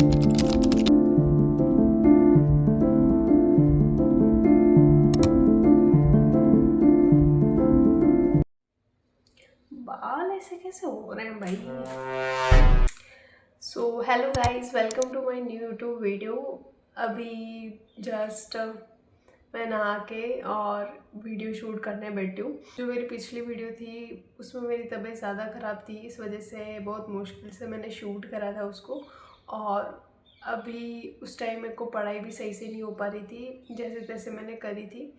बाल ऐसे कैसे हो रहे हैं भाई। So hello guys, welcome to my new YouTube video. अभी जस्ट मैं नहा के और वीडियो शूट करने बैठी हूँ। जो मेरी पिछली वीडियो थी उसमें मेरी तबीयत ज़्यादा ख़राब थी, इस वजह से बहुत मुश्किल से मैंने शूट करा था उसको। और अभी उस टाइम मेरे को पढ़ाई भी सही से नहीं हो पा रही थी, जैसे तैसे मैंने करी थी।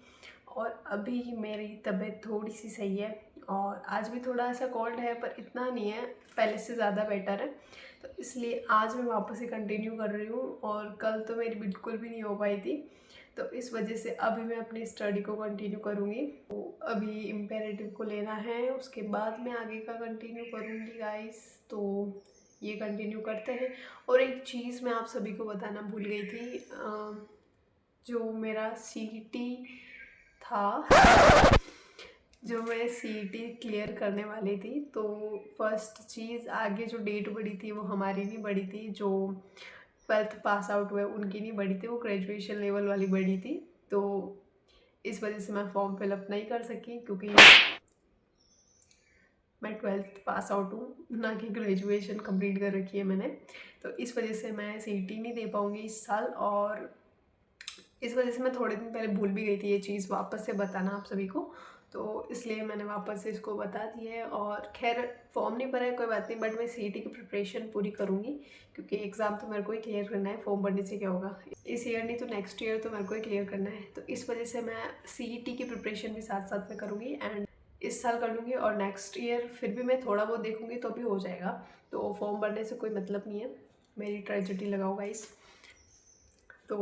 और अभी मेरी तबीयत थोड़ी सी सही है और आज भी थोड़ा सा कोल्ड है, पर इतना नहीं है, पहले से ज़्यादा बेटर है। तो इसलिए आज मैं वापस से कंटिन्यू कर रही हूँ और कल तो मेरी बिल्कुल भी नहीं हो पाई थी। तो इस वजह से अभी मैं अपनी स्टडी को कंटिन्यू करूँगी। तो अभी इम्पेरेटिव को लेना है, उसके बाद मैं आगे का कंटिन्यू करूँगी गाइस। तो ये कंटिन्यू करते हैं। और एक चीज़ मैं आप सभी को बताना भूल गई थी, जो मेरा सीईटी था, जो मैं सीईटी क्लियर करने वाली थी, तो फर्स्ट चीज़ आगे जो डेट बढ़ी थी वो हमारी नहीं बढ़ी थी, जो 12th पास आउट हुए उनकी नहीं बढ़ी थी, वो ग्रेजुएशन लेवल वाली बढ़ी थी। तो इस वजह से मैं फॉर्म फिलअप नहीं कर सकी, क्योंकि मैं 12th पास आउट हूँ, ना कि ग्रेजुएशन कंप्लीट कर रखी है मैंने। तो इस वजह से मैं सीईटी नहीं दे पाऊँगी इस साल। और इस वजह से मैं थोड़े दिन पहले भूल भी गई थी ये चीज़ वापस से बताना आप सभी को, तो इसलिए मैंने वापस से इसको बता दिया है। और खैर फॉर्म नहीं भरा है, कोई बात नहीं, बट मैं सीईटी की प्रिपरेशन पूरी करूँगी, क्योंकि एग्ज़ाम तो मेरे को ही क्लियर करना है। फॉर्म भरने से क्या होगा, इस ईयर नहीं तो नेक्स्ट ईयर तो मेरे को ही क्लियर करना है। तो इस वजह से मैं सीईटी की प्रिपरेशन भी साथ साथ में करूँगी, एंड इस साल कर लूँगी और नेक्स्ट ईयर फिर भी मैं थोड़ा बहुत देखूँगी तो भी हो जाएगा। तो फॉर्म भरने से कोई मतलब नहीं है, मेरी ट्रेजेडी लगाओ गाइस। तो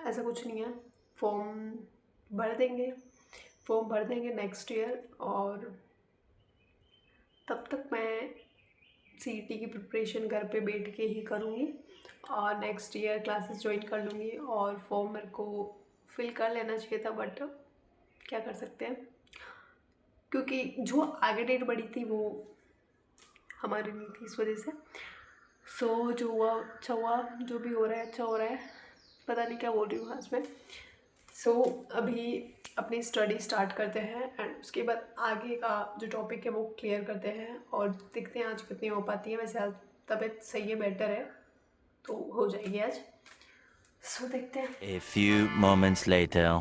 ऐसा कुछ नहीं है, फॉर्म भर देंगे, फॉर्म भर देंगे नेक्स्ट ईयर। और तब तक मैं सीईटी की प्रिपरेशन घर पे बैठ के ही करूँगी और नेक्स्ट ईयर क्लासेस ज्वाइन कर लूँगी। और फॉर्म मेरे को फिल कर लेना चाहिए था, बट क्या कर सकते हैं, क्योंकि जो आगे डेट बढ़ी थी वो हमारी नहीं थी, इस वजह से। सो जो हुआ अच्छा हुआ, जो भी हो रहा है अच्छा हो रहा है, पता नहीं क्या बोल रही हूँ आज मैं। सो अभी अपनी स्टडी स्टार्ट करते हैं एंड उसके बाद आगे का जो टॉपिक है वो क्लियर करते हैं और देखते हैं आज कितनी हो पाती है। वैसे आज तबीयत सही है, बेटर है, तो हो जाएगी आज। सो देखते हैं। A few moments later.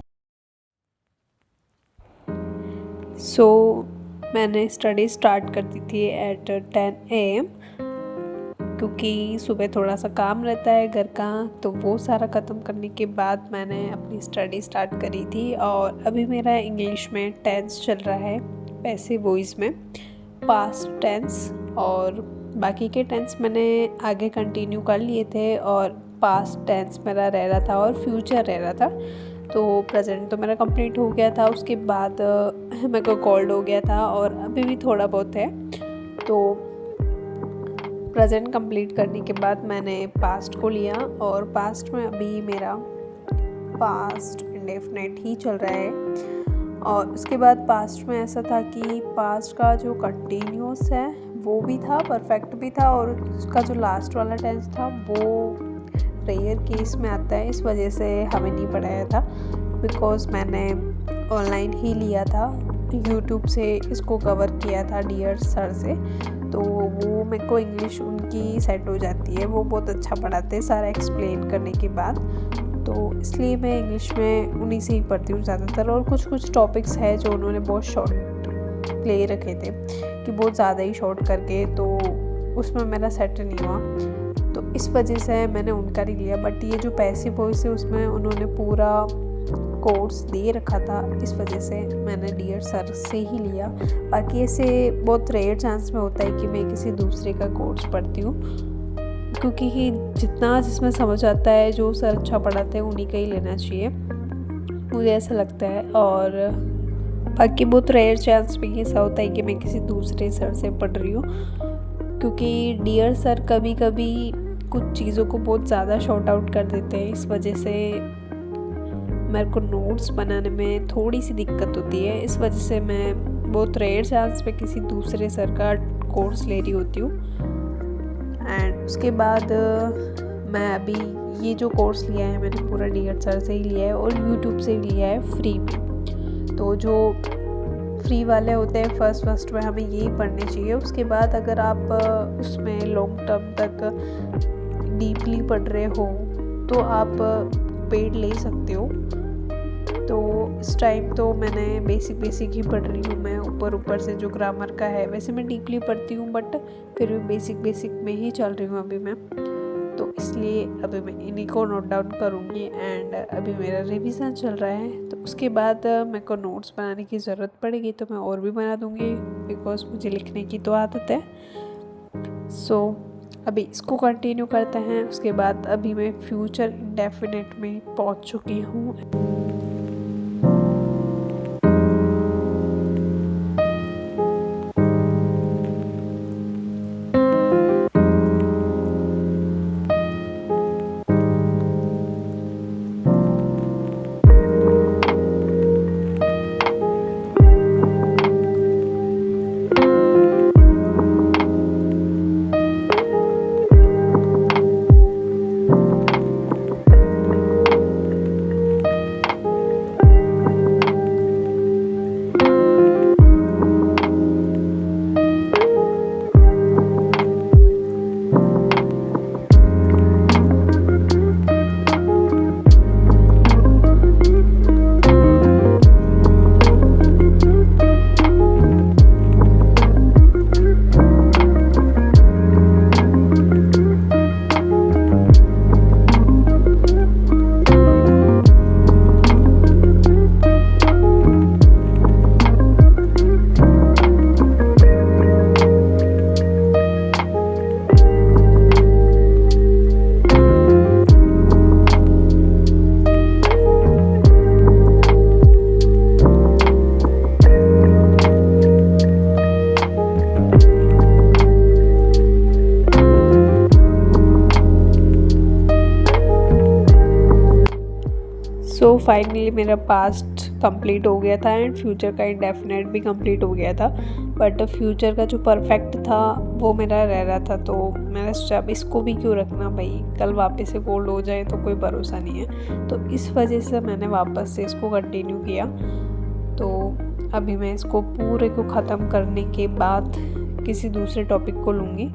सो मैंने स्टडी स्टार्ट कर दी थी एट 10 AM, क्योंकि सुबह थोड़ा सा काम रहता है घर का, तो वो सारा ख़त्म करने के बाद मैंने अपनी स्टडी स्टार्ट करी थी। और अभी मेरा इंग्लिश में टेंस चल रहा है, पैसिव वॉइस में पास्ट टेंस, और बाकी के टेंस मैंने आगे कंटिन्यू कर लिए थे। और पास्ट टेंस मेरा रह रहा था और फ्यूचर रह रहा था। तो प्रेजेंट तो मेरा कंप्लीट हो गया था, उसके बाद मेरे को कोल्ड हो गया था और अभी भी थोड़ा बहुत है। तो प्रेजेंट कंप्लीट करने के बाद मैंने पास्ट को लिया, और पास्ट में अभी मेरा पास्ट इंडेफिनेट ही चल रहा है। और उसके बाद पास्ट में ऐसा था कि पास्ट का जो कंटिन्यूस है वो भी था, परफेक्ट भी था, और उसका जो लास्ट वाला टेंस था वो रेयर केस में आता है, इस वजह से हमें नहीं पढ़ाया था। बिकॉज मैंने ऑनलाइन ही लिया था, यूट्यूब से इसको कवर किया था डियर सर से, तो वो मेरे को इंग्लिश उनकी सेट हो जाती है, वो बहुत अच्छा पढ़ाते हैं सारा एक्सप्लेन करने के बाद। तो इसलिए मैं इंग्लिश में उन्हीं से ही पढ़ती हूँ ज़्यादातर। और कुछ टॉपिक्स है जो उन्होंने बहुत शॉर्ट ले रखे थे कि बहुत ज़्यादा ही शॉर्ट करके, तो उसमें मेरा सेट नहीं हुआ, तो इस वजह से मैंने उनका नहीं लिया। बट ये जो पैसिव वॉइस है उसमें उन्होंने पूरा कोर्स दे रखा था, इस वजह से मैंने डियर सर से ही लिया। बाकी ऐसे बहुत रेयर चांस में होता है कि मैं किसी दूसरे का कोर्स पढ़ती हूँ, क्योंकि जितना जिसमें समझ आता है, जो सर अच्छा पढ़ाते हैं उन्हीं का ही लेना चाहिए, मुझे ऐसा लगता है। और बाकी बहुत रेयर चांस में ऐसा होता है कि मैं किसी दूसरे सर से पढ़ रही हूँ, क्योंकि डियर सर कभी कभी कुछ चीज़ों को बहुत ज़्यादा शॉर्ट आउट कर देते हैं, इस वजह से मेरे को नोट्स बनाने में थोड़ी सी दिक्कत होती है। इस वजह से मैं बहुत रेयर चांस पे किसी दूसरे सर का कोर्स ले रही होती हूँ। एंड उसके बाद मैं अभी ये जो कोर्स लिया है मैंने पूरा डीएड सर से ही लिया है और यूट्यूब से भी लिया है फ्री में। तो जो फ्री वाले होते हैं फर्स्ट में हमें यही पढ़ने चाहिए। उसके बाद अगर आप उसमें लॉन्ग टर्म तक डीपली पढ़ रहे हो तो आप पेड ले सकते हो। तो इस टाइम तो मैंने बेसिक ही पढ़ रही हूँ मैं, ऊपर से जो ग्रामर का है। वैसे मैं डीपली पढ़ती हूँ बट फिर भी बेसिक में ही चल रही हूँ अभी मैं। तो इसलिए अभी मैं इन्हीं को नोट डाउन करूँगी एंड अभी मेरा रिवीजन चल रहा है। तो उसके बाद मेरे को नोट्स बनाने की ज़रूरत पड़ेगी तो मैं और भी बना दूँगी, बिकॉज मुझे लिखने की तो आदत है। सो अभी इसको कंटिन्यू करते हैं। उसके बाद अभी मैं फ्यूचर इंडेफिनिट में पहुँच चुकी हूँ। सो फाइनली मेरा पास्ट कंप्लीट हो गया था एंड फ्यूचर का इंडेफिनेट भी कंप्लीट हो गया था। बट फ्यूचर का जो परफेक्ट था वो मेरा रह रहा था। तो मैंने सोचा अब इसको भी क्यों रखना भाई, कल वापस से गोल्ड हो जाए तो कोई भरोसा नहीं है। तो इस वजह से मैंने वापस से इसको कंटिन्यू किया। तो अभी मैं इसको पूरे को ख़त्म करने के बाद किसी दूसरे टॉपिक को लूँगी।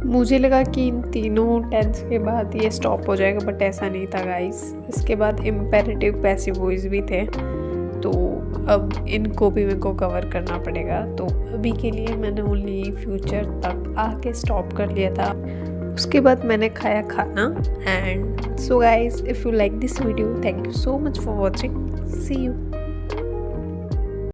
मुझे लगा कि इन तीनों टेंस के बाद ये स्टॉप हो जाएगा बट ऐसा नहीं था गाइस। इसके बाद इम्पेरेटिव पैसिव वॉइस भी थे, तो अब इनको भी मेरे को कवर करना पड़ेगा। तो अभी के लिए मैंने ओनली फ्यूचर तक आके स्टॉप कर लिया था। उसके बाद मैंने खाया खाना। And so guys, if you like this video, thank you so much for watching. See you.